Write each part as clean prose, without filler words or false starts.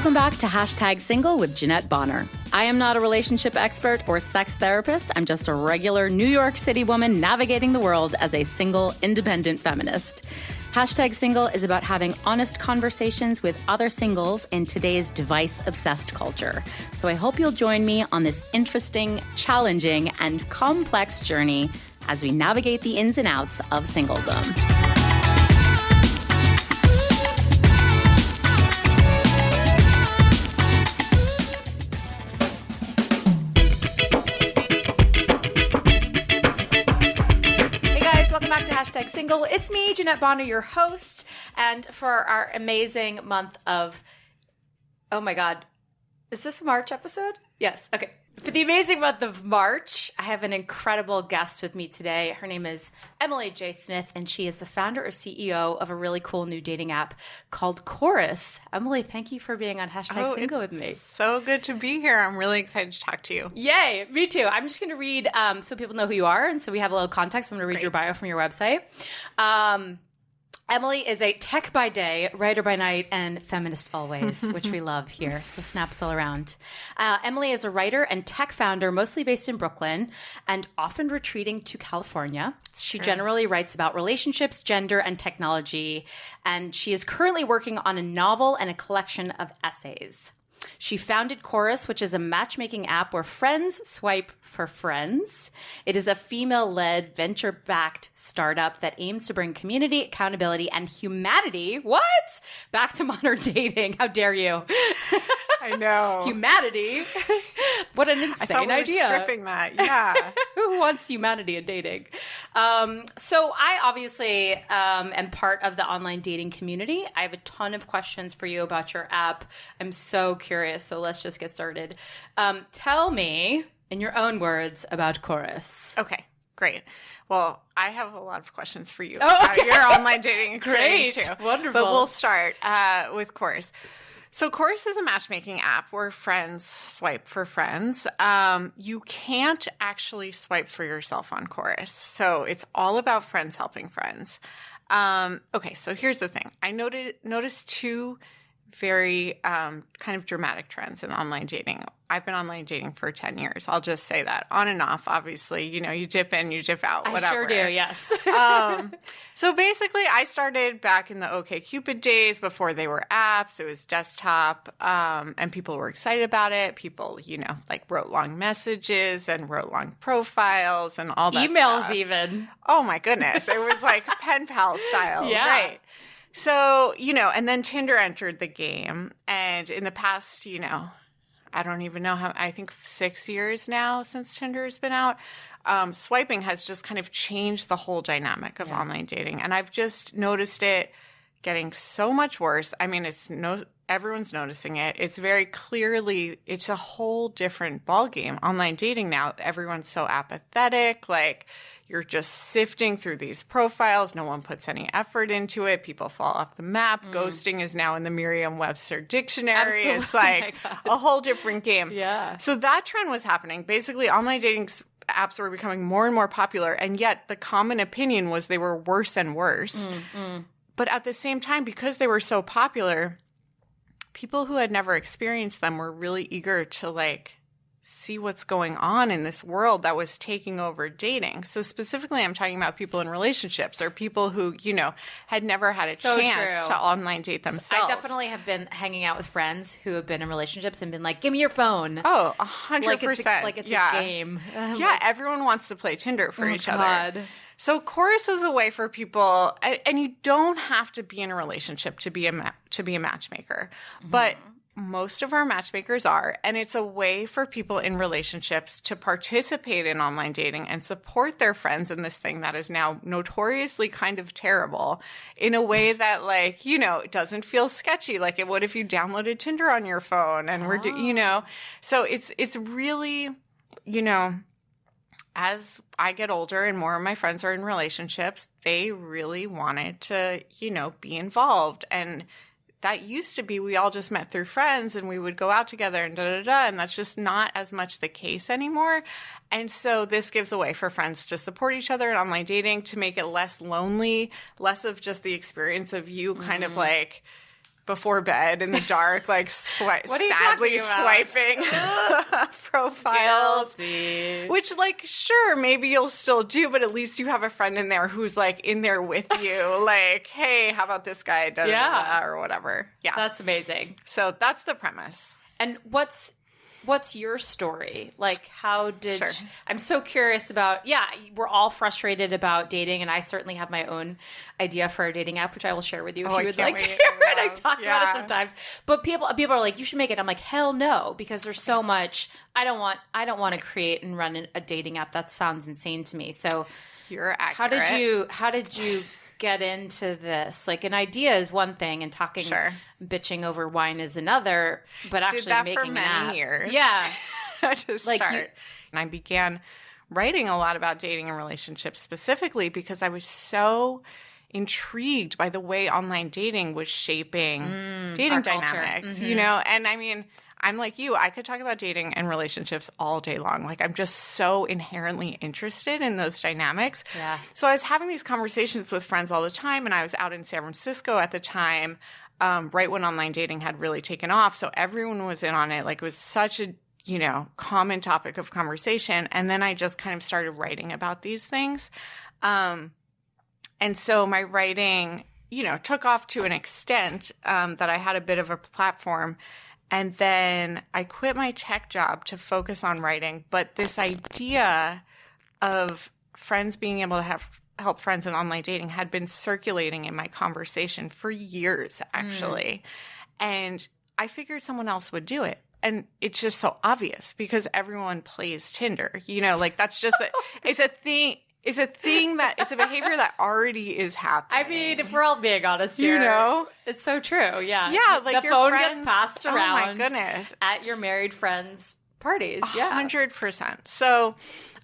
Welcome back to Hashtag Single with Jeanette Bonner. I am not a relationship expert or sex therapist. I'm just a regular New York City woman navigating the world as a single, independent feminist. Hashtag Single is about having honest conversations with other singles in today's device-obsessed culture. So I hope you'll join me on this interesting, challenging, and complex journey as we navigate the ins and outs of singledom. Hashtag Single. It's me, Jeanette Bonner, your host. And for our amazing month of, oh my God, is this a March episode? Yes. Okay. For the amazing month of March, I have an incredible guest with me today. Her name is Emily J. Smith, and she is the founder or CEO of a really cool new dating app called Chorus. Emily, thank you for being on Hashtag Single with me. So good to be here. I'm really excited to talk to you. Yay, me too. I'm just going to read so people know who you are, and so we have a little context. I'm going to read your bio from your website. Emily is a tech by day, writer by night, and feminist always, which we love here. So snaps all around. Emily is a writer and tech founder, mostly based in Brooklyn and often retreating to California. She generally writes about relationships, gender, and technology. And she is currently working on a novel and a collection of essays. She founded Chorus, which is a matchmaking app where friends swipe for friends. It is a female-led, venture-backed startup that aims to bring community, accountability, and humanity, back to modern dating. How dare you? I know. Humanity. What an insane idea. I thought we were stripping that. Yeah. Who wants humanity in dating? So I obviously am part of the online dating community. I have a ton of questions for you about your app. I'm so curious. So let's just get started. Tell me, in your own words, about Chorus. Okay, great. Well, I have a lot of questions for you about your online dating experience too. Wonderful. But we'll start with Chorus. So Chorus is a matchmaking app where friends swipe for friends. You can't actually swipe for yourself on Chorus. So it's all about friends helping friends. Okay, so here's the thing. I noticed two very kind of dramatic trends in online dating. I've been online dating for 10 years. I'll just say that. On and off, obviously. You know, you dip in, you dip out, whatever. I sure do, yes. So basically, I started back in the OkCupid days before they were apps. It was desktop, and people were excited about it. People, wrote long messages and wrote long profiles and all that Emails stuff. even. Oh, my goodness. It was like pen pal style. Yeah. Right. So, and then Tinder entered the game. And in the past, I don't even know I think 6 years now since Tinder has been out, swiping has just kind of changed the whole dynamic of online dating. And I've just noticed it getting so much worse. I mean, everyone's noticing it. It's very clearly, it's a whole different ballgame. Online dating now, everyone's so apathetic. Like, you're just sifting through these profiles. No one puts any effort into it. People fall off the map. Ghosting is now in the Merriam-Webster dictionary. Absolutely. It's like a whole different game. Yeah. So that trend was happening. Basically, online dating apps were becoming more and more popular, and yet the common opinion was they were worse and worse. But at the same time, because they were so popular, people who had never experienced them were really eager to see what's going on in this world that was taking over dating. So specifically, I'm talking about people in relationships or people who, had never had a chance to online date themselves. I definitely have been hanging out with friends who have been in relationships and been like, give me your phone. Oh, 100%. Like it's a game. Yeah, everyone wants to play Tinder for each other. So Chorus is a way for people, and you don't have to be in a relationship to be a matchmaker, but most of our matchmakers are, and it's a way for people in relationships to participate in online dating and support their friends in this thing that is now notoriously kind of terrible in a way that, it doesn't feel sketchy like it would if you downloaded Tinder on your phone and so it's really, as I get older and more of my friends are in relationships, they really wanted to, be involved. And that used to be we all just met through friends and we would go out together and da-da-da, and that's just not as much the case anymore. And so this gives a way for friends to support each other in online dating, to make it less lonely, less of just the experience of you kind of before bed in the dark, like What are you sadly talking about? swiping profiles. Guilty. Which, like, sure, maybe you'll still do, but at least you have a friend in there who's, like, in there with you. Like, hey, how about this guy? Da, da, da, da, or whatever. Yeah. That's amazing. So that's the premise. And what's your story? Like, how did Sure. I'm so curious about, we're all frustrated about dating, and I certainly have my own idea for a dating app, which I will share with you if Oh, you I would can't like to wait. hear it. I talk about Yeah. it sometimes. But people are like, you should make it. I'm like, hell no, because there's so much. I don't want to create and run a dating app. That sounds insane to me. So You're accurate. how did you get into this? Like, an idea is one thing, and talking, Sure. bitching over wine is another, but actually Did that making for an many app. years. Yeah. to Like, start. And I began writing a lot about dating and relationships specifically because I was so intrigued by the way online dating was shaping dating our culture. dynamics, you know? And I mean, I'm like you, I could talk about dating and relationships all day long. Like, I'm just so inherently interested in those dynamics. Yeah. So I was having these conversations with friends all the time, and I was out in San Francisco at the time, right when online dating had really taken off. So everyone was in on it. Like, it was such a, you know, common topic of conversation. And then I just kind of started writing about these things. And so my writing, you know, took off to an extent that I had a bit of a platform. And then I quit my tech job to focus on writing. But this idea of friends being able to help friends in online dating had been circulating in my conversation for years, actually. And I figured someone else would do it. And it's just so obvious because everyone plays Tinder. You know, like, that's just it's a thing. It's a behavior that already is happening. I mean, if we're all being honest here, You know? it's so true. Yeah. Yeah, like, the your phone friends, gets passed oh around. my goodness, at your married friends' parties. Yeah. 100%. So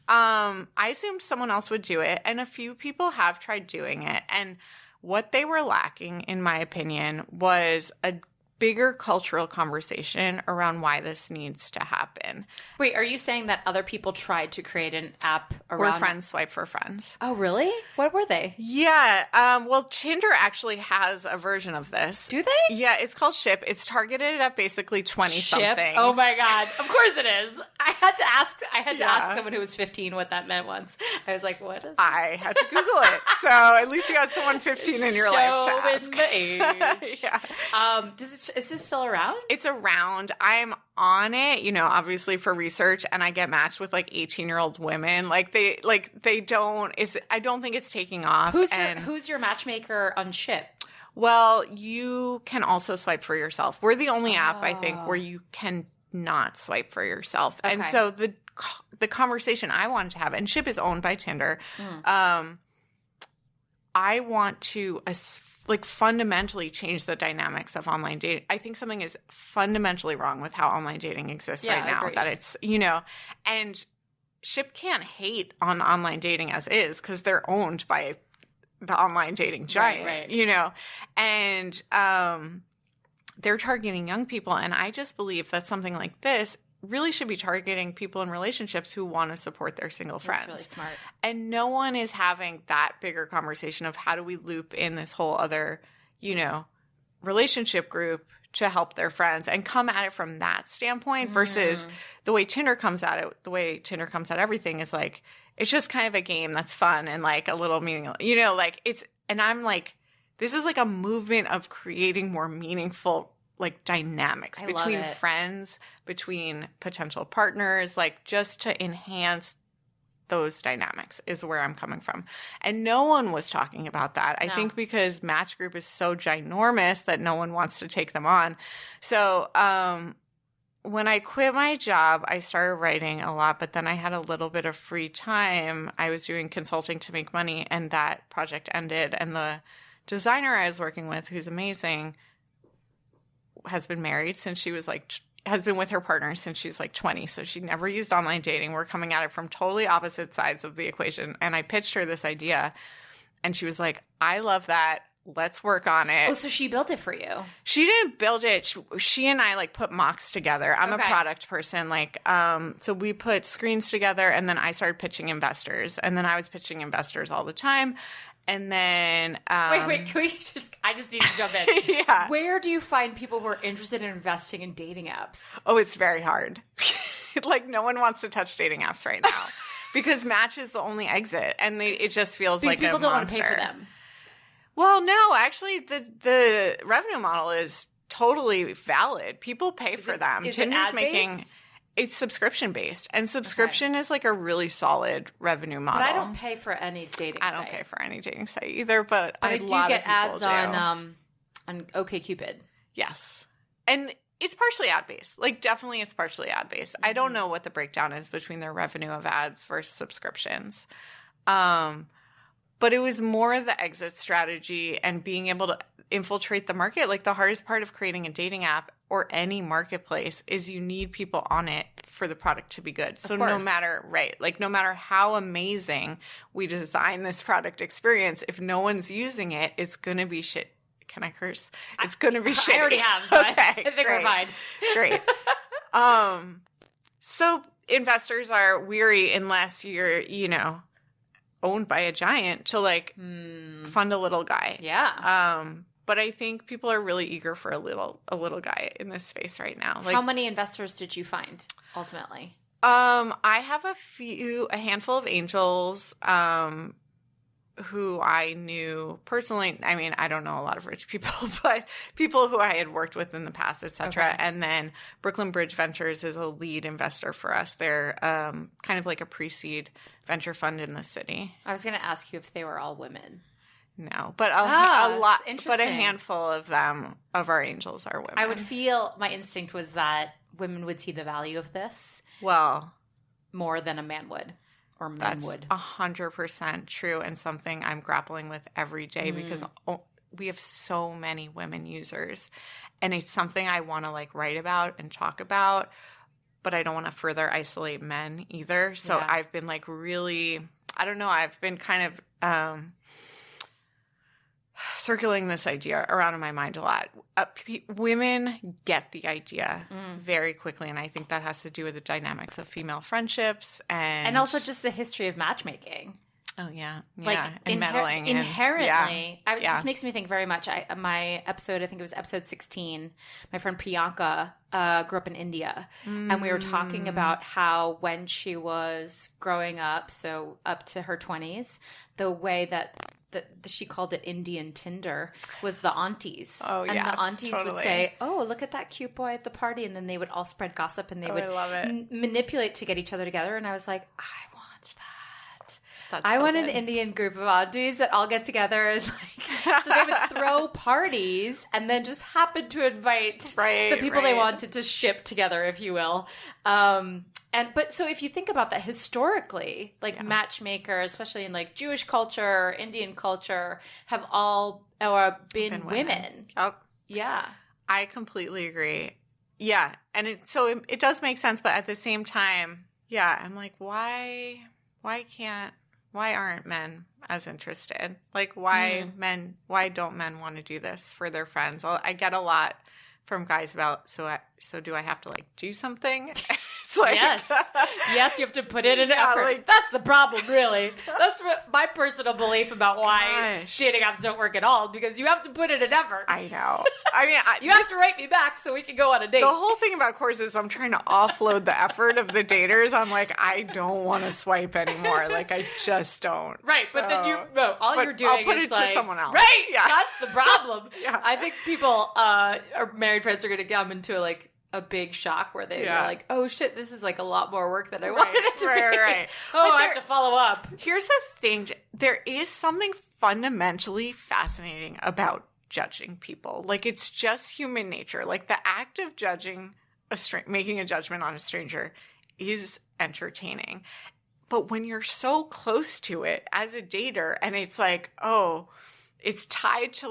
I assumed someone else would do it, and a few people have tried doing it. And what they were lacking, in my opinion, was a bigger cultural conversation around why this needs to happen. Wait, are you saying that other people tried to create an app around? Where friends swipe for friends. Oh, really? What were they? Yeah. Well, Tinder actually has a version of this. Do they? Yeah, it's called Ship. It's targeted at basically 20-somethings. Oh my God. Of course it is. I had to ask Yeah. someone who was 15 what that meant once. I was like, what is I had to Google it. So at least you had someone 15 in your life to ask. Showing the age. Yeah. Is this still around? It's around. I'm on it, you know, obviously for research, and I get matched with like 18-year-old women. I don't think it's taking off. Who's your matchmaker on Ship? Well, you can also swipe for yourself. We're the only app, I think, where you can not swipe for yourself. Okay. And so the conversation I wanted to have, and Ship is owned by Tinder, I want to fundamentally change the dynamics of online dating. I think something is fundamentally wrong with how online dating exists right now. Agreed. That it's, you know, and Ship can't hate on online dating as is because they're owned by the online dating giant, Right. you know, and they're targeting young people. And I just believe that something like this really should be targeting people in relationships who want to support their single friends. That's really smart. And no one is having that bigger conversation of how do we loop in this whole other, you know, relationship group to help their friends and come at it from that standpoint versus the way Tinder comes at it. The way Tinder comes at everything is like, it's just kind of a game that's fun and like a little meaningless, you know, like it's, and I'm like, this is like a movement of creating more meaningful like dynamics between friends, between potential partners, like just to enhance those dynamics is where I'm coming from. And no one was talking about that. I think because Match Group is so ginormous that no one wants to take them on. So when I quit my job, I started writing a lot, but then I had a little bit of free time. I was doing consulting to make money, and that project ended. And the designer I was working with, who's amazing, has been married since she was like has been with her partner since she's like 20. So she never used online dating. We're coming at it from totally opposite sides of the equation. And I pitched her this idea, and she was like, I love that. let's work on it. Oh, so she built it for you. She didn't build it. She and I like put mocks together. I'm a product person. Like, so we put screens together, and then I started pitching investors, and then I was pitching investors all the time. And then wait, can we I just need to jump in. Yeah. Where do you find people who are interested in investing in dating apps? Oh, it's very hard. Like, no one wants to touch dating apps right now because Match is the only exit, and it just feels because like people a don't monster. want to pay for them. Well, no, actually the revenue model is totally valid. People pay for them. Is Tinder's it making ad-based? It's subscription based, and subscription is like a really solid revenue model. But I don't pay for any dating site. I don't pay for any dating site either, but I a do lot get of people ads do. on OkCupid. Yes. And it's partially ad based. Like, definitely it's partially ad based. I don't know what the breakdown is between their revenue of ads versus subscriptions. But it was more the exit strategy and being able to infiltrate the market. Like, the hardest part of creating a dating app or any marketplace is you need people on it for the product to be good. So no matter how amazing we design this product experience, if no one's using it, it's going to be shit. Can I curse? It's going to be shit. I already have. So okay, I think we're fine. Great. So investors are weary unless you're, owned by a giant to fund a little guy. Yeah. But I think people are really eager for a little guy in this space right now. How many investors did you find ultimately? I have a handful of angels who I knew personally. I mean, I don't know a lot of rich people, but people who I had worked with in the past, et cetera. Okay. And then Brooklyn Bridge Ventures is a lead investor for us. They're kind of like a pre-seed venture fund in the city. I was going to ask you if they were all women. No, but a lot, interesting. but a handful of them, of our angels are women. I would feel, my instinct was that women would see the value of this more than a man would, or men would. 100% true, and something I'm grappling with every day because we have so many women users, and it's something I want to write about and talk about, but I don't want to further isolate men either. So I've been really, I don't know, I've been kind of circulating this idea around in my mind a lot. Women get the idea very quickly, and I think that has to do with the dynamics of female friendships and also just the history of matchmaking. Oh yeah, and meddling inherently. This makes me think very much. My episode, I think it was episode 16. My friend Priyanka grew up in India, and we were talking about how when she was growing up, so up to her 20s, the way that she called it Indian Tinder was the aunties. Oh, and the aunties would say, "Oh, look at that cute boy at the party," and then they would all spread gossip and they would manipulate to get each other together. And I was like, I want that. I want an Indian group of aunties that all get together and so they would throw parties and then just happen to invite the people they wanted to ship together, if you will. But so if you think about that historically, matchmakers, especially in Jewish culture, Indian culture, have all been women. Oh, yeah. I completely agree. Yeah. And it does make sense. But at the same time, I'm like, why aren't men as interested? Why don't men want to do this for their friends? I get a lot from guys about, so do I have to do something? Yes, you have to put in an effort. That's the problem, really. That's my personal belief about why dating apps don't work at all, because you have to put in an effort. I know. I mean, you have to write me back so we can go on a date. The whole thing about Course is I'm trying to offload the effort of the daters. I'm like, I don't want to swipe anymore. I just don't. Right, so, but then you're doing I'll put it to someone else. Right, that's the problem. I think people, our married friends are going to come into a big shock where they're like, oh shit, this is a lot more work than I wanted it to be. Right. Oh, I have to follow up. Here's the thing. There is something fundamentally fascinating about judging people. It's just human nature. The act of judging making a judgment on a stranger is entertaining. But when you're so close to it as a dater and it's it's tied to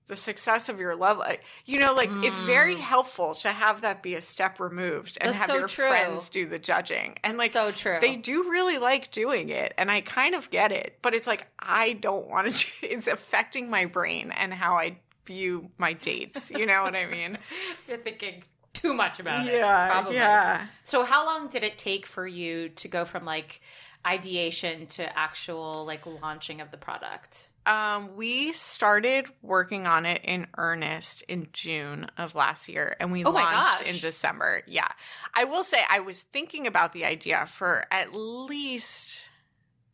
the success of your love life. Like it's very helpful to have that be a step removed and That's have so your true. friends do the judging. And like, so true. they do really like doing it. And I kind of get it, but it's like, I don't want to, it's affecting my brain and how I view my dates. You know what I mean? You're thinking too much about it. Yeah. Probably. Yeah. So how long did it take for you to go from like ideation to actual like launching of the product? We started working on it in earnest in June of last year, and we launched in December. Yeah. I will say I was thinking about the idea for at least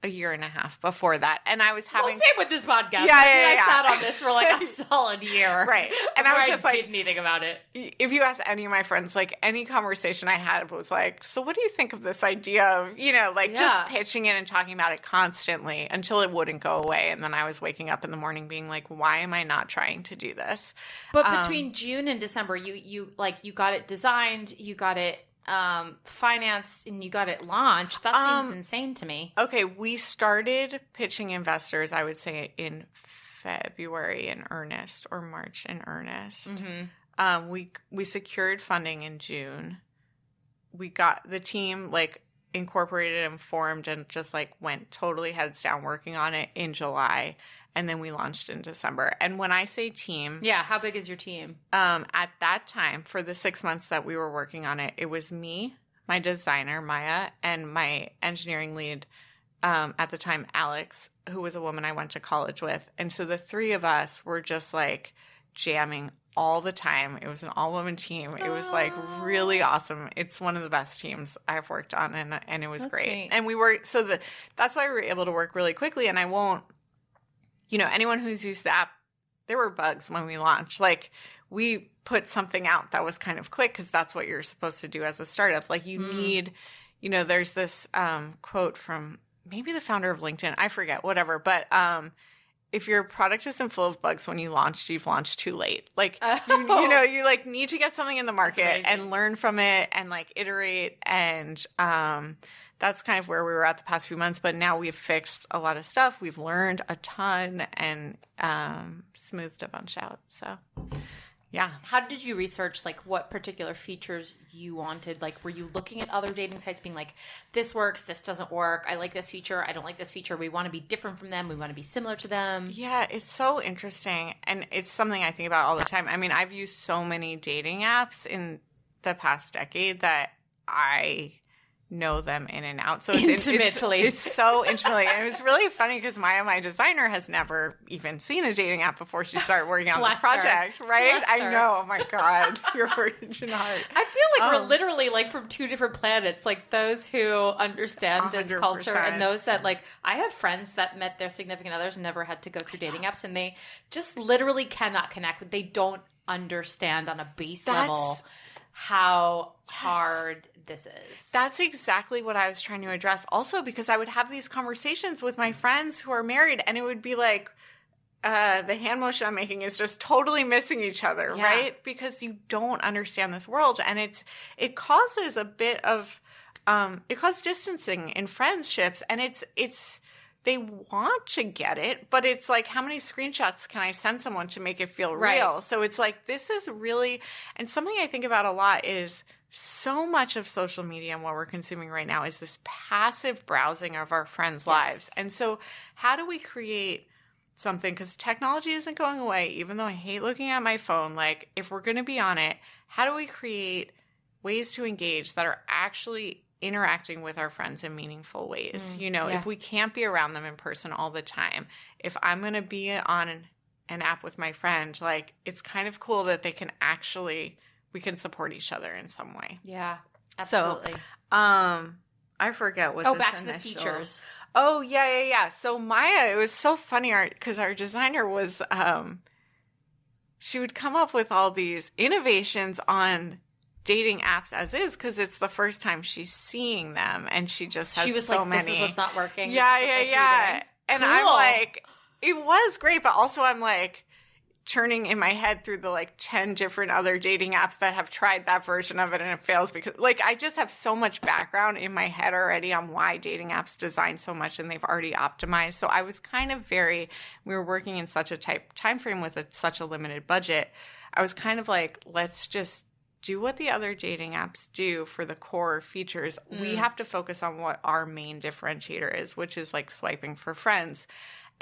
a year and a half before that. And I was having... Well, same with this podcast. Yeah, I sat on this for like a solid year. Right. And I was just like... did anything about it. If you ask any of my friends, like any conversation I had was like, so what do you think of this idea of, just pitching it and talking about it constantly until it wouldn't go away. And then I was waking up in the morning being like, why am I not trying to do this? But between June and December, you got it designed, you got it financed, and you got it launched. That seems insane to me. Okay, we started pitching investors, I would say, in February in earnest, or March in earnest. Mm-hmm. We secured funding in June. We got the team like incorporated and formed and just like went totally heads down working on it in July. And then we launched in December. And when I say team... Yeah, how big is your team? At that time, for the 6 months that we were working on it, it was me, my designer, Maya, and my engineering lead at the time, Alex, who was a woman I went to college with. And so the three of us were just like jamming all the time. It was an all-woman team. It was like really awesome. It's one of the best teams I've worked on, and it was great. Sweet. And that's why we were able to work really quickly. And I won't... anyone who's used the app, there were bugs when we launched. Like, we put something out that was kind of quick because that's what you're supposed to do as a startup. Like, you need, there's this quote from maybe the founder of LinkedIn. I forget, whatever. But if your product isn't full of bugs when you launched, you've launched too late. Like, you like need to get something in the market and learn from it and like iterate. And that's kind of where we were at the past few months. But now we've fixed a lot of stuff. We've learned a ton and smoothed a bunch out. So, yeah. How did you research, like, what particular features you wanted? Like, were you looking at other dating sites being like, this works, this doesn't work, I like this feature, I don't like this feature, we want to be different from them, we want to be similar to them? Yeah, it's so interesting. And it's something I think about all the time. I mean, I've used so many dating apps in the past decade that I know them in and out. So intimately. It's so intimately. And it was really funny because Maya, my designer, has never even seen a dating app before she started working on this project, right? I know. Oh my God. Your virgin heart. I feel like we're literally like from two different planets, like those who understand this 100%. culture and those that like, I have friends that met their significant others and never had to go through dating apps, and they just literally cannot connect with, they don't understand on a base level how hard this is. That's exactly what I was trying to address. Also, because I would have these conversations with my friends who are married, and it would be like, the hand motion I'm making is just totally missing each other, right? Because you don't understand this world, and it causes a bit of it causes distancing in friendships, and it's they want to get it, but it's like, how many screenshots can I send someone to make it feel real? So it's like, this is really, and something I think about a lot is so much of social media and what we're consuming right now is this passive browsing of our friends' lives. And so how do we create something, because technology isn't going away, even though I hate looking at my phone, like if we're going to be on it, how do we create ways to engage that are actually interacting with our friends in meaningful ways? If we can't be around them in person all the time, if I'm going to be on an app with my friend, like it's kind of cool that they can actually, we can support each other in some way. Yeah, absolutely. So, I forget what back to the features. Oh, yeah. So Maya, it was so funny because our designer was, she would come up with all these innovations on dating apps as is, because it's the first time she's seeing them, and she just has she was so like, many. This is what's not working. Yeah. And cool. I'm like, it was great, but also I'm like, churning in my head through the like 10 different other dating apps that have tried that version of it and it fails because like I just have so much background in my head already on why dating apps design so much and they've already optimized. So I was kind of we were working in such a tight time frame with such a limited budget. I was kind of like, let's just do what the other dating apps do for the core features. We have to focus on what our main differentiator is, which is like swiping for friends.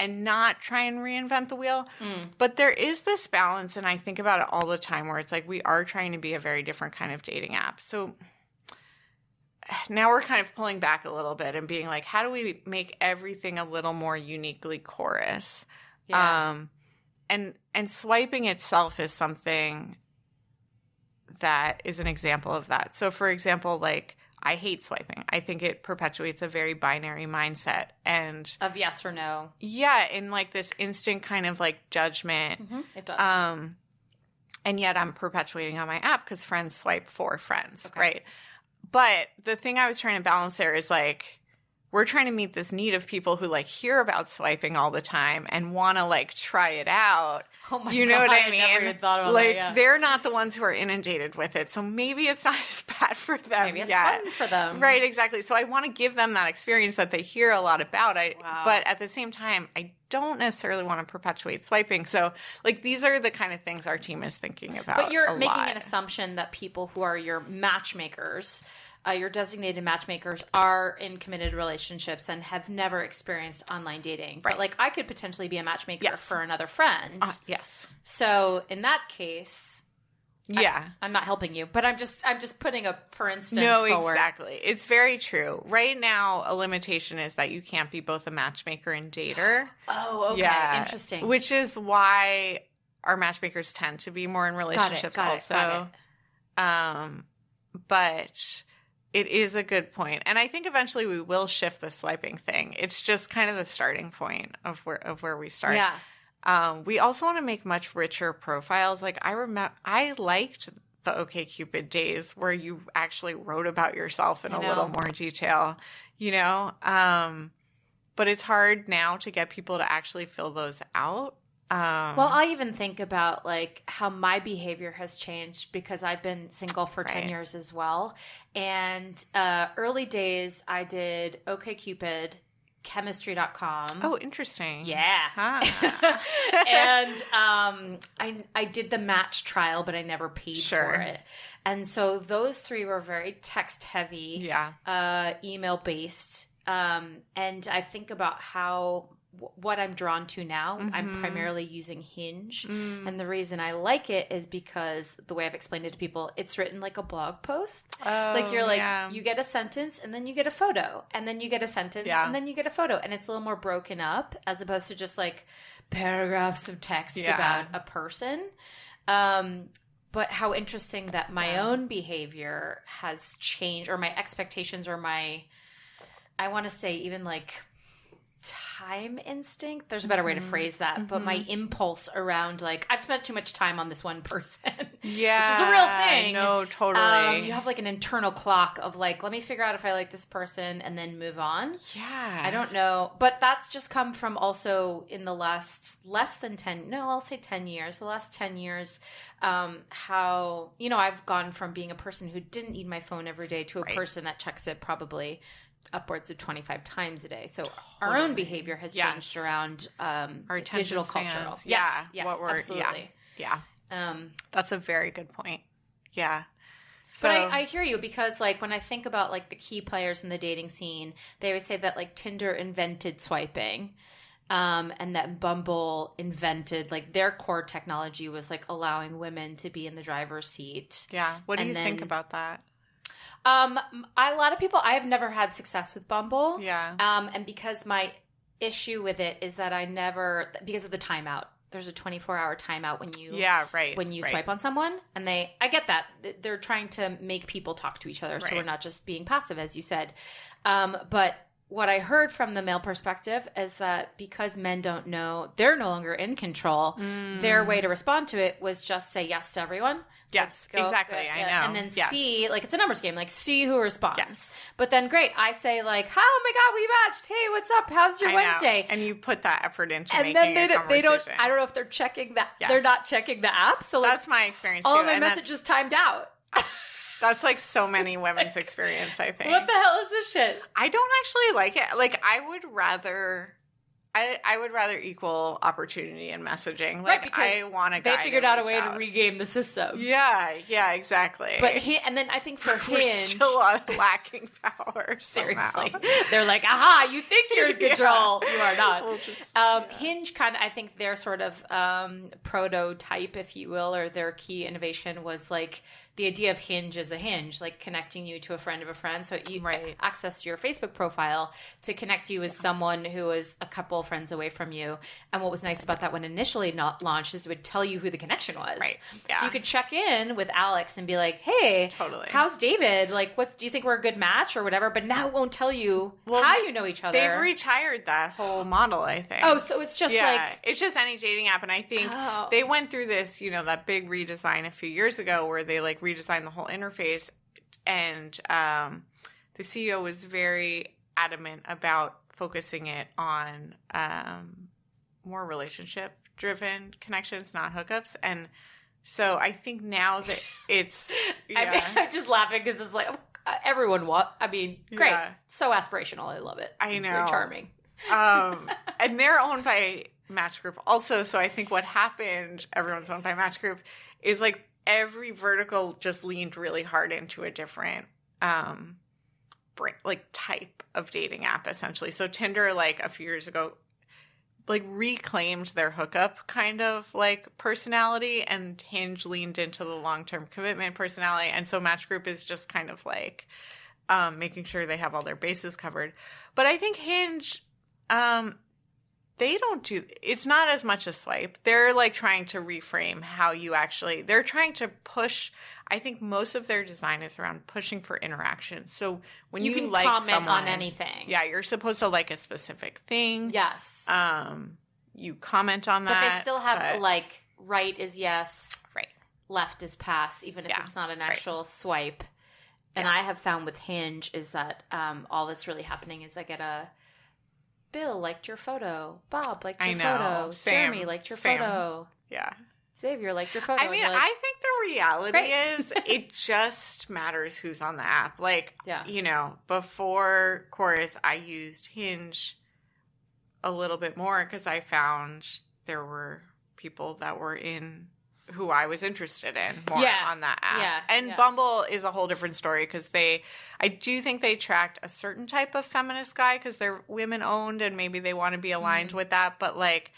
And not try and reinvent the wheel. But there is this balance, and I think about it all the time, where it's like we are trying to be a very different kind of dating app. So now we're kind of pulling back a little bit and being like, how do we make everything a little more uniquely chorus? Yeah. And swiping itself is something that is an example of that. So, for example, like, I hate swiping. I think it perpetuates a very binary mindset and of yes or no. Yeah, in like this instant kind of like judgment. It does. And yet I'm perpetuating on my app because friends swipe for friends, right? But the thing I was trying to balance there is like we're trying to meet this need of people who like hear about swiping all the time and want to like try it out. Oh my you know God, what I mean? never even thought about like that, yeah. They're not the ones who are inundated with it, so maybe it's not as bad for them. Maybe it's fun for them, right? Exactly. So I want to give them that experience that they hear a lot about. But at the same time, I don't necessarily want to perpetuate swiping. So like these are the kind of things our team is thinking about. But you're making an assumption that people who are your matchmakers. Your designated matchmakers are in committed relationships and have never experienced online dating. Right. But like I could potentially be a matchmaker for another friend. Yes. So in that case, I'm not helping you, but I'm just putting a for instance forward. Exactly. It's very true. Right now, a limitation is that you can't be both a matchmaker and dater. Oh, okay. Yeah. Interesting. Which is why our matchmakers tend to be more in relationships also. But it is a good point. And I think eventually we will shift the swiping thing. It's just kind of the starting point of where we start. Yeah. We also want to make much richer profiles. Like I liked the OkCupid days where you actually wrote about yourself in a little more detail, you know? But it's hard now to get people to actually fill those out. Well, I even think about like how my behavior has changed because I've been single for 10 years as well. And early days, I did OkCupid, chemistry.com. Oh, interesting. Yeah. Huh. And I did the match trial, but I never paid for it. And so those three were very text heavy, email based. And I think about what I'm drawn to now. I'm primarily using Hinge. And the reason I like it is because the way I've explained it to people, it's written like a blog post. Like you're like, you get a sentence and then you get a photo and then you get a sentence and then you get a photo. And it's a little more broken up as opposed to just like paragraphs of text about a person. But how interesting that my own behavior has changed, or my expectations, or I want to say even like time instinct. There's a better way to phrase that, but my impulse around like I've spent too much time on this one person. Yeah, which is a real thing. No, totally. You have like an internal clock of like, let me figure out if I like this person and then move on. Yeah, I don't know, but that's just come from also in the last I'll say 10 years. The last 10 years, how I've gone from being a person who didn't need my phone every day to a person that checks it probably upwards of 25 times a day. So our own behavior has changed around our digital culture. Yes, absolutely. Yeah. That's a very good point. Yeah. So, but I hear you because like when I think about like the key players in the dating scene, they always say that like Tinder invented swiping. And that Bumble invented like their core technology was like allowing women to be in the driver's seat. Yeah. What do you think about that? A lot of people, I have never had success with Bumble. Yeah. And because my issue with it is that because of the timeout. There's a 24-hour timeout when you swipe on someone, and I get that they're trying to make people talk to each other, so we're not just being passive, as you said. But what I heard from the male perspective is that because men don't know, they're no longer in control. Their way to respond to it was just say yes to everyone. Yes, exactly. I know. And then see, like, it's a numbers game, like, see who responds. Yes. But then, great, I say, like, oh my God, we matched. Hey, what's up? How's your Wednesday? And you put that effort into and making then a conversation. they don't, I don't know if they're checking that. Yes. They're not checking the app. So, like, that's my experience, too. All of my messages timed out. That's like so many women's experience, I think. What the hell is this shit? I don't actually like it. Like, I would rather equal opportunity in messaging. Like, because I want a guy. They figured out a way to regame the system. Yeah, exactly. But and then I think for we're Hinge, still lacking power. Seriously, they're like, aha, you think you're in control, you are not. Hinge kind of, I think their sort of prototype, if you will, or their key innovation was like. The idea of Hinge is a hinge, like connecting you to a friend of a friend. So you access your Facebook profile to connect you with someone who is a couple friends away from you. And what was nice about that when initially not launched is it would tell you who the connection was. Right. Yeah. So you could check in with Alex and be like, hey, how's David? Like, do you think we're a good match or whatever? But now it won't tell you how you know each other. They've retired that whole model, I think. Oh, so it's just it's just any dating app. And I think they went through this, that big redesign a few years ago where they redesigned the whole interface, and the CEO was very adamant about focusing it on more relationship driven connections, not hookups. And so I think now that it's I'm just laughing because it's like everyone great, so aspirational. I love it. I know, very charming. And they're owned by Match Group also, so I think what happened, everyone's owned by Match Group, is like every vertical just leaned really hard into a different type of dating app, essentially. So Tinder, like a few years ago, like reclaimed their hookup kind of like personality, and Hinge leaned into the long-term commitment personality. And so Match Group is just kind of like making sure they have all their bases covered. But I think Hinge, they don't do, it's not as much a swipe. They're like trying to reframe how you actually, they're trying to push, I think most of their design is around pushing for interaction. So when you can like comment someone, on anything. Yeah, you're supposed to like a specific thing. Yes. You comment on that. But they still have like right is yes. Right. Left is pass, even if it's not an actual swipe. And I have found with Hinge is that all that's really happening is I get a Bill liked your photo. Bob liked your photo. Jeremy liked your photo. Yeah. Xavier liked your photo. I mean, I think the reality is it just matters who's on the app. Like, before Chorus, I used Hinge a little bit more because I found there were people that were who I was interested in more on that app. Yeah. And Bumble is a whole different story because I do think they tracked a certain type of feminist guy because they're women owned and maybe they want to be aligned with that. But like,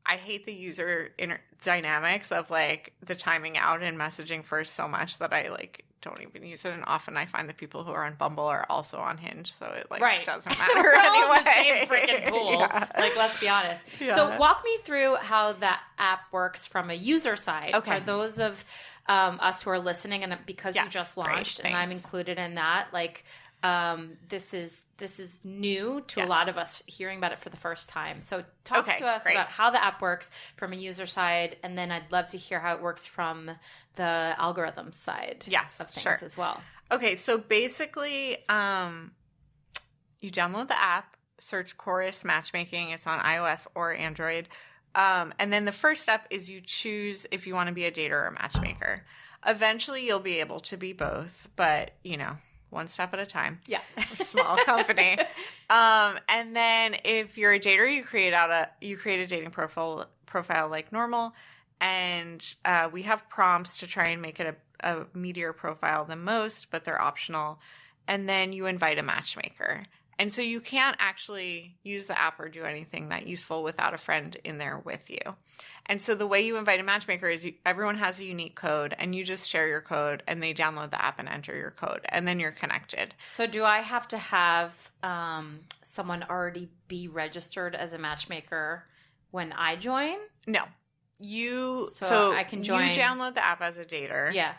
I hate the user dynamics of like the timing out and messaging first so much that I like don't even use it. And often I find the people who are on Bumble are also on Hinge, so it like doesn't matter anyway. The same freaking pool. Yeah. Like, let's be honest. Yeah. So walk me through how that app works from a user side. Okay. For those of us who are listening, and because you just launched, and I'm included in that, like this is new to a lot of us hearing about it for the first time. So talk to us about how the app works from a user side, and then I'd love to hear how it works from the algorithm side of things as well. Okay, so basically you download the app, search Chorus Matchmaking. It's on iOS or Android. And then the first step is you choose if you want to be a dater or a matchmaker. Eventually you'll be able to be both, but one step at a time. Yeah. We're a small company. And then if you're a dater, you create a dating profile like normal. And we have prompts to try and make it a meatier profile than most, but they're optional. And then you invite a matchmaker. And so you can't actually use the app or do anything that useful without a friend in there with you. And so the way you invite a matchmaker is everyone has a unique code, and you just share your code, and they download the app and enter your code, and then you're connected. So do I have to have someone already be registered as a matchmaker when I join? No. So I can join. You download the app as a dater. Yeah.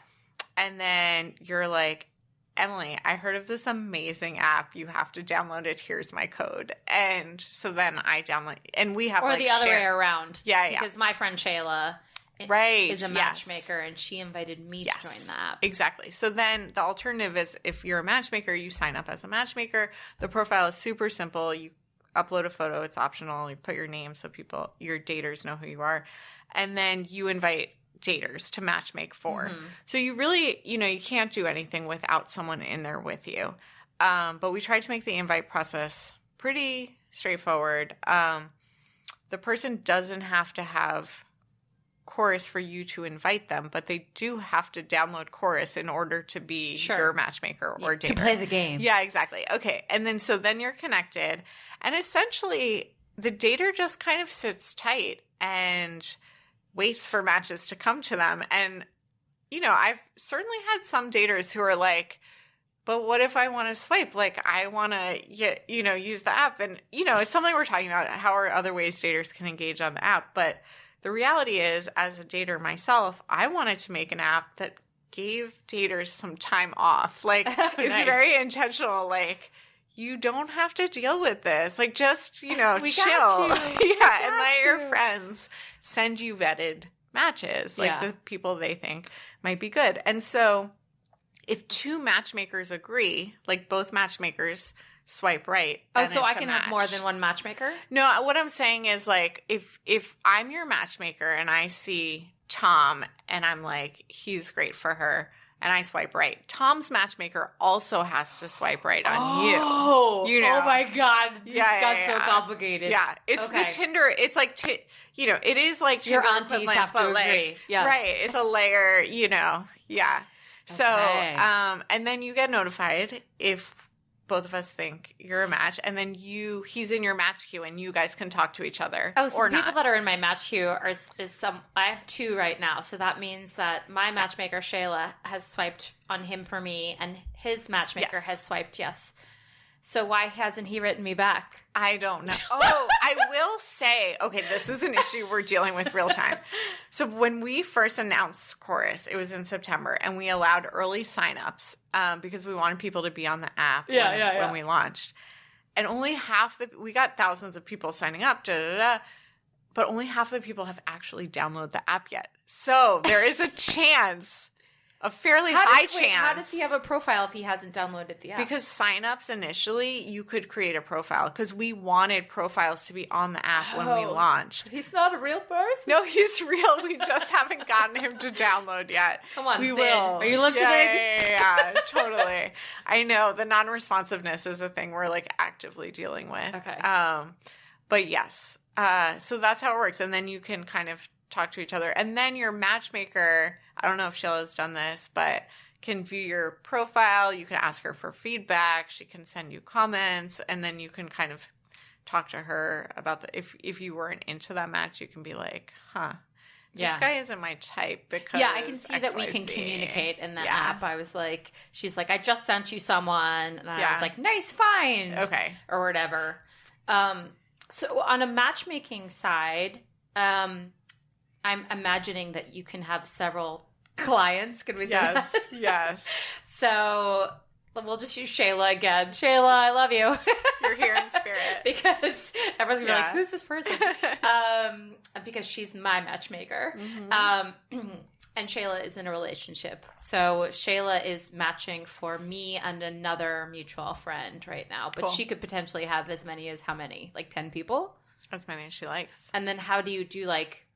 And then you're like, Emily, I heard of this amazing app. You have to download it. Here's my code. And so then I download, and we have or like the other way around. Yeah. Because my friend Shayla is a matchmaker, and she invited me to join the app. Exactly. So then the alternative is if you're a matchmaker, you sign up as a matchmaker. The profile is super simple. You upload a photo. It's optional. You put your name so your daters know who you are. And then you invite daters to matchmake for. Mm-hmm. So you really, you can't do anything without someone in there with you. But we tried to make the invite process pretty straightforward. The person doesn't have to have Chorus for you to invite them, but they do have to download Chorus in order to be your matchmaker or dater. To play the game. Yeah, exactly. Okay. And then you're connected. And essentially, the dater just kind of sits tight and waits for matches to come to them. And, I've certainly had some daters who are like, but what if I want to swipe? Like, I want to, use the app. And, it's something we're talking about. How are other ways daters can engage on the app? But the reality is, as a dater myself, I wanted to make an app that gave daters some time off. Like, it's very intentional. Like, you don't have to deal with this. Like, just, chill. Got you. And let your friends send you vetted matches, like the people they think might be good. And so if two matchmakers agree, like both matchmakers swipe right. Oh, so I can have more than one matchmaker? No, what I'm saying is, like, if I'm your matchmaker and I see Tom and I'm like, he's great for her, and I swipe right, Tom's matchmaker also has to swipe right on you. Oh my God. This got so complicated. Yeah. It's the Tinder. It's like, it is like your Tinder aunties have to agree. Yes. Right. It's a layer, Yeah. So, and then you get notified if both of us think you're a match, and then he's in your match queue, and you guys can talk to each other. Oh, so people that are in my match queue I have two right now. So that means that my matchmaker Shayla has swiped on him for me, and his matchmaker has swiped yes. So why hasn't he written me back? I don't know. Oh, I will say, okay, this is an issue we're dealing with real time. So when we first announced Chorus, it was in September, and we allowed early signups because we wanted people to be on the app when we launched. And only we got thousands of people signing up, but only half the people have actually downloaded the app yet. So there is a chance. A fairly high chance. How does he have a profile if he hasn't downloaded the app? Because signups initially, you could create a profile because we wanted profiles to be on the app when we launched. He's not a real person? No, he's real. We just haven't gotten him to download yet. Come on, we Sid. will. Are you listening? Yeah, totally. I know the non-responsiveness is a thing we're like actively dealing with. Okay. But yes. So that's how it works. And then you can kind of talk to each other. And then your matchmaker, I don't know if Shayla's done this, but can view your profile. You can ask her for feedback. She can send you comments. And then you can kind of talk to her about if you weren't into that match, you can be like, this guy isn't my type because I can see that we can communicate in that app. I was like, she's like, I just sent you someone. And I was like, nice find. Okay. Or whatever. So on a matchmaking side, I'm imagining that you can have several clients. Could we say that? Yes. So we'll just use Shayla again. Shayla, I love you. You're here in spirit. Because everyone's going to be like, who's this person? Because she's my matchmaker. Mm-hmm. And Shayla is in a relationship. So Shayla is matching for me and another mutual friend right now. But she could potentially have as many as how many? Like 10 people? As many as she likes. And then how do you do like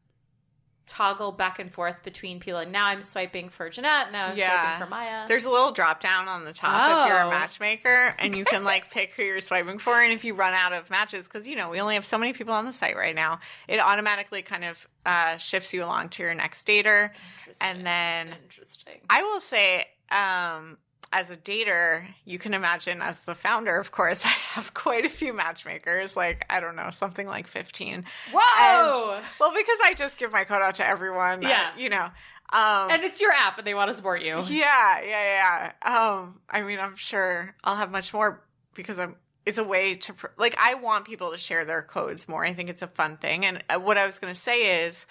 toggle back and forth between people? Like now I'm swiping for Jeanette, now I'm swiping for Maya. There's a little drop down on the top if you're a matchmaker, and you can like pick who you're swiping for. And if you run out of matches, because we only have so many people on the site right now, it automatically kind of shifts you along to your next dater. And then I will say, as a dater, you can imagine as the founder, of course, I have quite a few matchmakers, like, I don't know, something like 15. Whoa! Well, because I just give my code out to everyone. Yeah. And it's your app and they want to support you. Yeah. I mean, I'm sure I'll have much more because it's a way to, I want people to share their codes more. I think it's a fun thing. And what I was going to say is,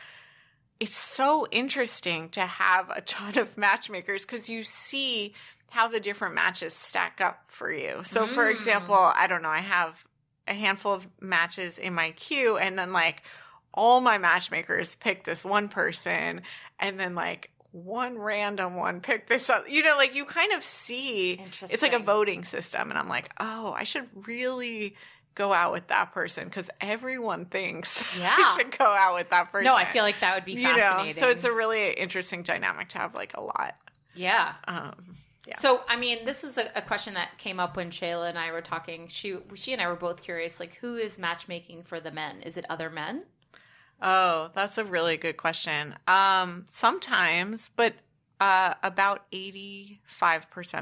it's so interesting to have a ton of matchmakers because you see how the different matches stack up for you. So for example, I don't know, I have a handful of matches in my queue, and then like all my matchmakers pick this one person, and then like one random one pick this up. You know, like you kind of see it's like a voting system, and I'm like, oh, I should really go out with that person because everyone thinks I should go out with that person. No, I feel like that would be fascinating. You know? So it's a really interesting dynamic to have like a lot. Yeah. So, I mean, this was a question that came up when Shayla and I were talking. She and I were both curious, like, who is matchmaking for the men? Is it other men? Oh, that's a really good question. Sometimes, but about 85%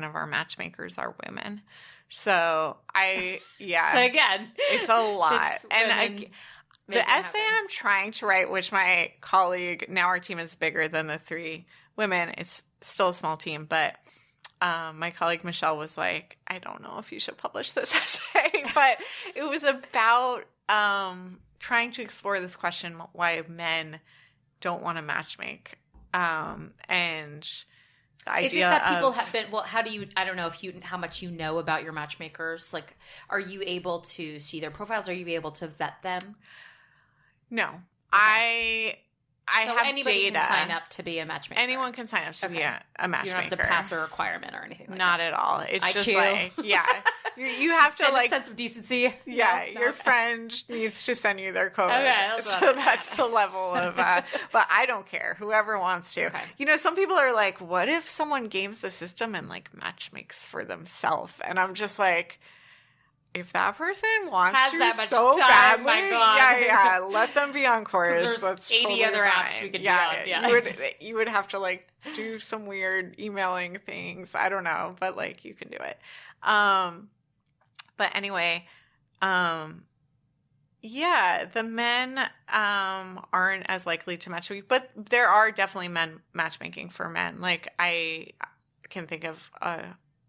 of our matchmakers are women. So So again, it's a lot. The essay I'm trying to write, which my colleague, now our team is bigger than the 3 women. It's still a small team, but my colleague Michelle was like, I don't know if you should publish this essay, but it was about trying to explore this question, why men don't want to matchmake. And the idea is it that people have been, well, how do you, I don't know how much you know about your matchmakers. Like, are you able to see their profiles? Are you able to vet them? No. Okay. I have anybody data. Can sign up to be a matchmaker. Anyone can sign up to be a matchmaker. You don't have to pass a requirement or anything like Not that. at all. It's IQ. just like, you have to like sense of decency. Yeah, your friend needs to send you their code. Okay, that's the level of. But I don't care. Whoever wants to. Okay. You know, some people are like, "What if someone games the system and like matchmakes for themselves?" And I'm just like, if that person wants Has to that much so time, badly, my God. let them be on course. There's That's 80 totally other fine. apps we could be on. Yeah. You would have to like do some weird emailing things. I don't know, but like you can do it. But anyway, the men aren't as likely to match, but there are definitely men matchmaking for men. Like I can think of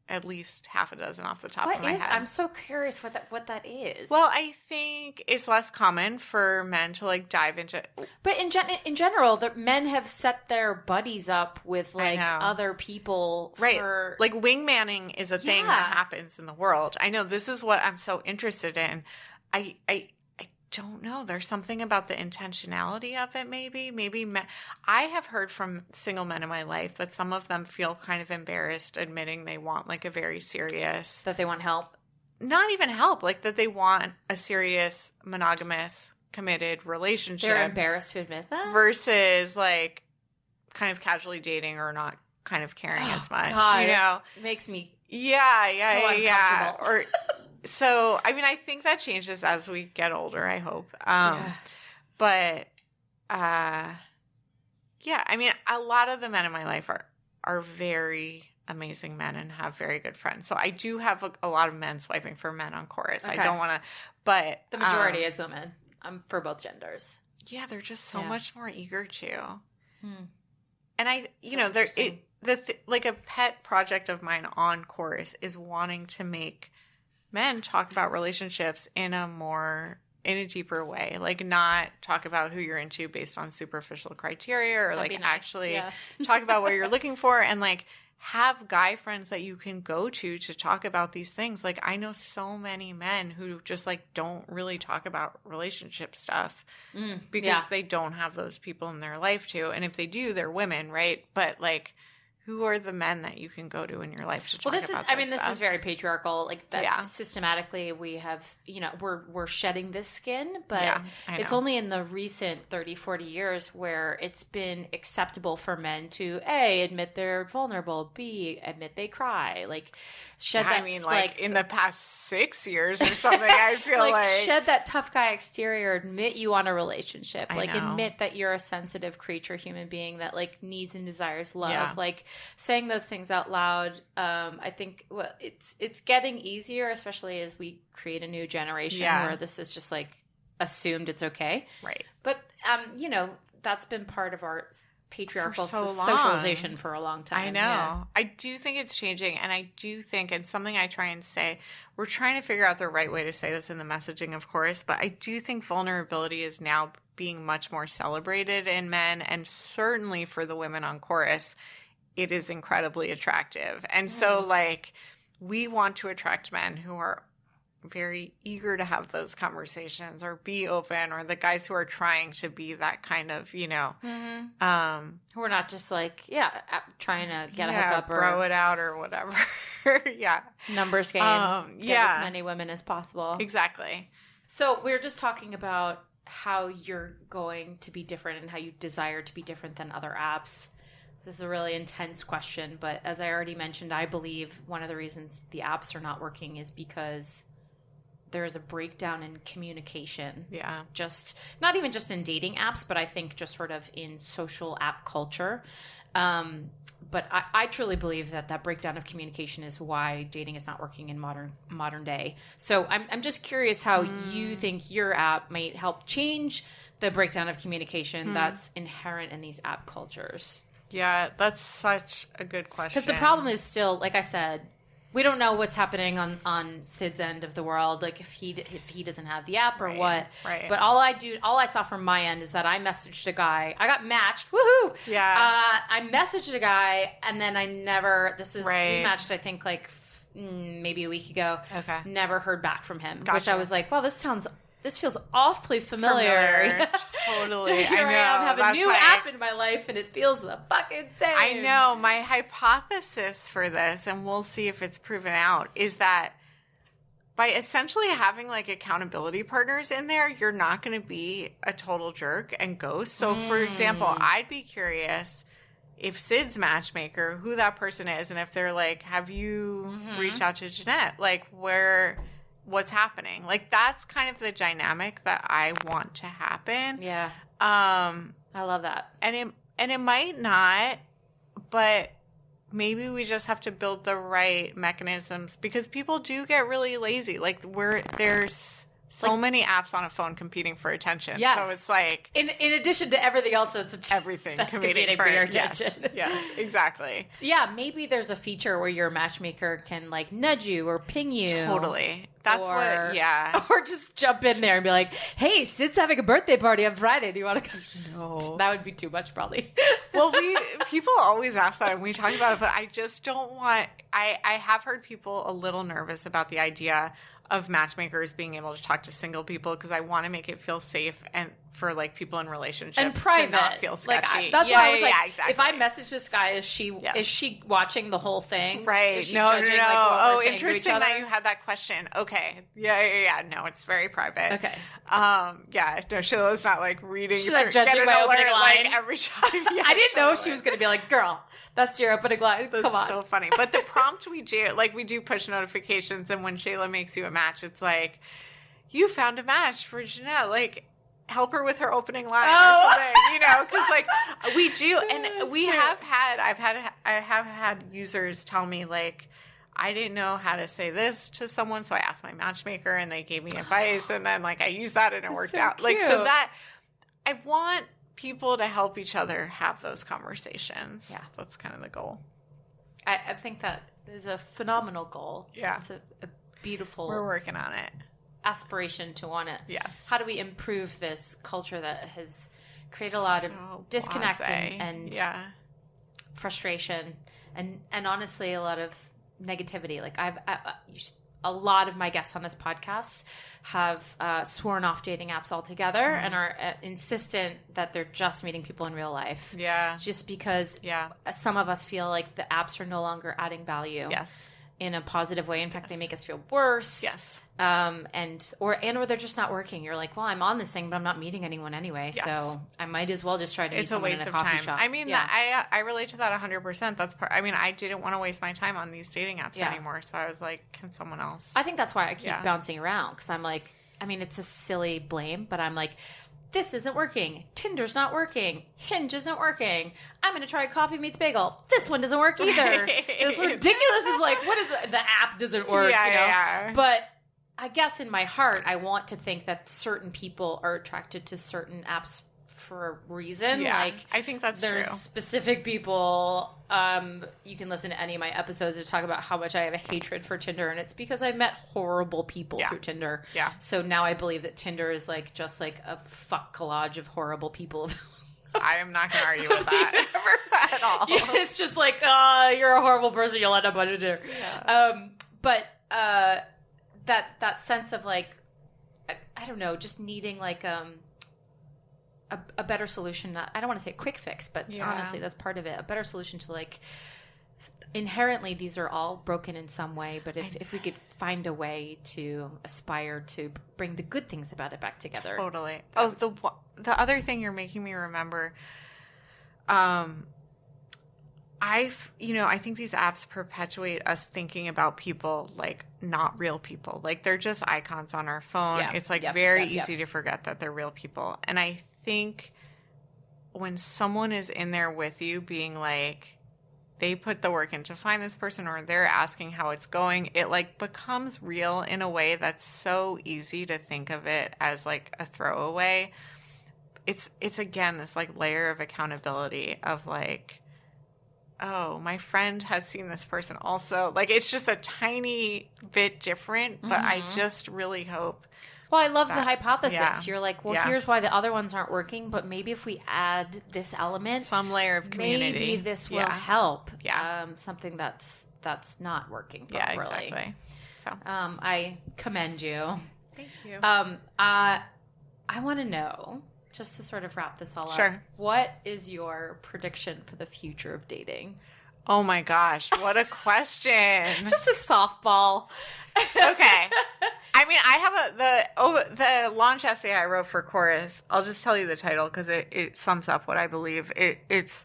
at least half a dozen off the top of my head. I'm so curious what that is. Well, I think it's less common for men to like dive into. But in general, the men have set their buddies up with like other people, right? Like wingmanning is a thing that happens in the world. I know this is what I'm so interested in. I don't know. There's something about the intentionality of it. Maybe I have heard from single men in my life that some of them feel kind of embarrassed admitting they want like a very serious, that they want help. Not even help, like that they want a serious monogamous committed relationship. They're embarrassed to admit that versus like kind of casually dating or not kind of caring as much. God, you know, it makes me yeah. Or so, I mean, I think that changes as we get older, I hope. But, I mean, a lot of the men in my life are very amazing men and have very good friends. So I do have a lot of men swiping for men on Chorus. Okay. I don't want to, but the majority is women for both genders. Yeah, they're just so much more eager to. And like a pet project of mine on Chorus is wanting to make men talk about relationships in a deeper way, like not talk about who you're into based on superficial criteria, or like actually talk about what you're looking for, and like have guy friends that you can go to talk about these things. Like I know so many men who just like don't really talk about relationship stuff because they don't have those people in their life to, and if they do, they're women, right? But like, who are the men that you can go to in your life to talk about this stuff? This is very patriarchal. Like that systematically we have, we're shedding this skin, but it's only in the recent 30, 40 years where it's been acceptable for men to A, admit they're vulnerable, B, admit they cry, like shed that. I mean, like in the past 6 years or something, I feel like shed that tough guy exterior, admit you want a relationship, admit that you're a sensitive creature, human being that like needs and desires love, like saying those things out loud. I think it's getting easier, especially as we create a new generation where this is just like assumed it's okay, right? But that's been part of our patriarchal socialization for a long time. I know. I do think it's changing, and I do think, and something I try and say, we're trying to figure out the right way to say this in the messaging, of course, but I do think vulnerability is now being much more celebrated in men, and certainly for the women on Chorus. it is incredibly attractive. And so, like, we want to attract men who are very eager to have those conversations or be open, or the guys who are trying to be that kind of, you know, we're not just like, trying to get a hookup or throw it out or whatever. Numbers game. Get as many women as possible. Exactly. So we're just talking about how you're going to be different and how you desire to be different than other apps. This is a really intense question, but as I already mentioned, I believe one of the reasons the apps are not working is because there is a breakdown in communication. Yeah. Just not even just in dating apps, but I think just sort of in social app culture. But I truly believe that breakdown of communication is why dating is not working in modern day. So I'm just curious how you think your app might help change the breakdown of communication that's inherent in these app cultures. Yeah, that's such a good question. Because the problem is still, like I said, we don't know what's happening on Sid's end of the world, like if he doesn't have the app or what. Right. But all I saw from my end is that I messaged a guy. I got matched. Woohoo! Yeah. I messaged a guy, and then I never. This was we matched. I think like maybe a week ago. Okay. Never heard back from him. Gotcha. Which I was like, well, this feels awfully familiar. Totally. Here I am, have a new app in my life, and it feels the fucking same. I know. My hypothesis for this, and we'll see if it's proven out, is that by essentially having like accountability partners in there, you're not going to be a total jerk and ghost. So, for example, I'd be curious if Sid's matchmaker, who that person is, and if they're like, have you reached out to Jeanette? Like, what's happening? Like, that's kind of the dynamic that I want to happen. Yeah. I love that. And it might not, but maybe we just have to build the right mechanisms, because people do get really lazy. Like, there's so many apps on a phone competing for attention. Yes. So it's like, in addition to everything else that's competing for your attention. Yes, exactly. Yeah, maybe there's a feature where your matchmaker can like nudge you or ping you. Totally. That's Or just jump in there and be like, hey, Sid's having a birthday party on Friday. Do you want to come? No. That would be too much, probably. Well, people always ask that and we talk about it, but I just don't want, I have heard people a little nervous about the idea of matchmakers being able to talk to single people, because I want to make it feel safe and for like people in relationships and private, to not feel sketchy. That's why I was like, exactly. if I message this guy, is she watching the whole thing? Right? Is she No. judging, like, what we're saying to Interesting each other? that you had that question. Okay, yeah. No, it's very private. Okay. Yeah. No, Sheila's not like reading. She's not judging my opening line like every time. Yeah, I didn't know she was going to be like, girl, that's your opening line. Come on. So funny. But the prompt we do push notifications, and when Shayla makes you a match, it's like, you found a match for Jeanette. Like, help her with her opening line or something, you know, because like we do, and we have had, I have had users tell me like, I didn't know how to say this to someone, so I asked my matchmaker and they gave me advice, and then like I used that and it worked out. Cute. Like, so that I want people to help each other have those conversations. Yeah, that's kind of the goal. I think that is a phenomenal goal. Yeah, it's a beautiful. We're working on it. Aspiration to want it. Yes. How do we improve this culture that has created a lot of disconnect and frustration and honestly a lot of negativity? Like a lot of my guests on this podcast have sworn off dating apps altogether and are insistent that they're just meeting people in real life. Yeah. Just because some of us feel like the apps are no longer adding value. Yes. In a positive way. In fact, they make us feel worse. Yes. Or they're just not working. You're like, well, I'm on this thing, but I'm not meeting anyone anyway. Yes. So I might as well just try to meet someone in a coffee shop. I mean, I relate to that 100%. That's I mean, I didn't want to waste my time on these dating apps anymore. So I was like, can someone else? I think that's why I keep bouncing around, because I'm like, I mean, it's a silly blame, but I'm like, this isn't working. Tinder's not working. Hinge isn't working. I'm going to try Coffee Meets Bagel. This one doesn't work either. It's ridiculous. It's like, what is the app doesn't work, you know? Yeah. But I guess in my heart, I want to think that certain people are attracted to certain apps for a reason. Yeah, like, I think that's there's true. specific people. You can listen to any of my episodes to talk about how much I have a hatred for Tinder, and it's because I met horrible people through Tinder. Yeah. So now I believe that Tinder is like just like a fuck collage of horrible people I am not going to argue with that at all. Yeah, it's just like, you're a horrible person. You'll end up on Tinder. Yeah. But that sense of like, I don't know, just needing like a better solution. I don't want to say a quick fix, but honestly, that's part of it. A better solution to like, inherently, these are all broken in some way. But if we could find a way to aspire to bring the good things about it back together. Totally. The other thing you're making me remember, I think these apps perpetuate us thinking about people like not real people. Like they're just icons on our phone. Yeah. It's like very easy to forget that they're real people. And I think when someone is in there with you being like, they put the work in to find this person or they're asking how it's going, it like becomes real in a way that's so easy to think of it as like a throwaway. It's again, this like layer of accountability of like, oh, my friend has seen this person also. Like it's just a tiny bit different, but I just really hope. Well, I love the hypothesis. Yeah. You're like, well, here's why the other ones aren't working, but maybe if we add this element, some layer of community, maybe this will help. Yeah. Something that's not working properly. Yeah, exactly. So, I commend you. Thank you. I want to know, just to sort of wrap this all up, what is your prediction for the future of dating? Oh my gosh, what a question. Just a softball. Okay. I mean, I have the launch essay I wrote for Chorus. I'll just tell you the title because it sums up what I believe. It's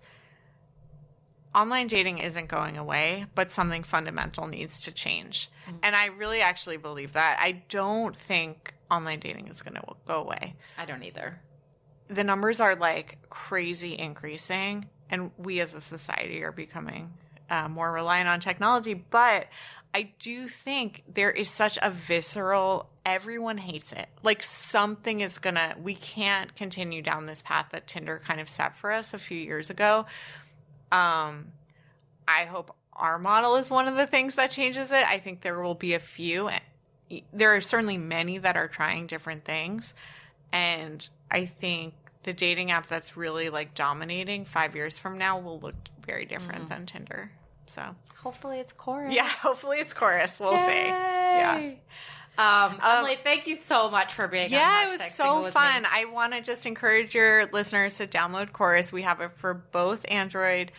online dating isn't going away, but something fundamental needs to change. Mm-hmm. And I really actually believe that. I don't think online dating is going to go away. I don't either. The numbers are like crazy increasing, and we as a society are becoming more reliant on technology. But I do think there is such a visceral, everyone hates it. Like something is we can't continue down this path that Tinder kind of set for us a few years ago. I hope our model is one of the things that changes it. I think there will be a few. There are certainly many that are trying different things. And I think the dating app that's really like dominating 5 years from now will look very different than Tinder. So hopefully it's Chorus. Yeah, hopefully it's Chorus. We'll see. Yeah. Emily, thank you so much for being on Yeah, it was Hashtag so Single with fun. me. I want to just encourage your listeners to download Chorus. We have it for both Android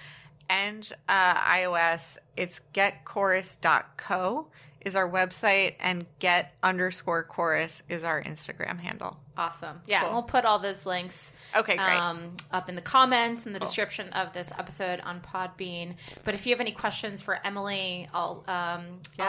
and iOS. It's getchorus.co is our website, and get_chorus is our Instagram handle. Awesome. Yeah, cool. We'll put all those links up in the comments and the description of this episode on Podbean. But if you have any questions for Emily, I'll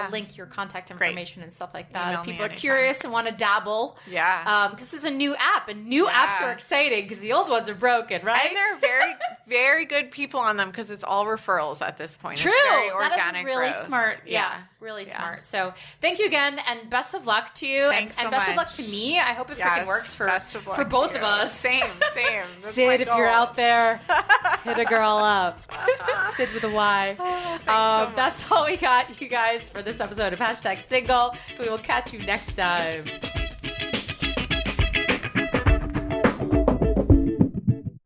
link your contact information and stuff like that. Email if people are curious and want to dabble. Yeah. This is a new app, and new apps are exciting because the old ones are broken, right? And there are very, very good people on them because it's all referrals at this point. True. It's very organic that is really growth. smart. Yeah. Really smart. So thank you again, and best of luck to you. Thanks and so best much. of luck to me. I hope it freaking works for both of us. Same. Sid, if you're out there, hit a girl up. Sid with a Y. So that's all we got, you guys, for this episode of Hashtag Single. We will catch you next time.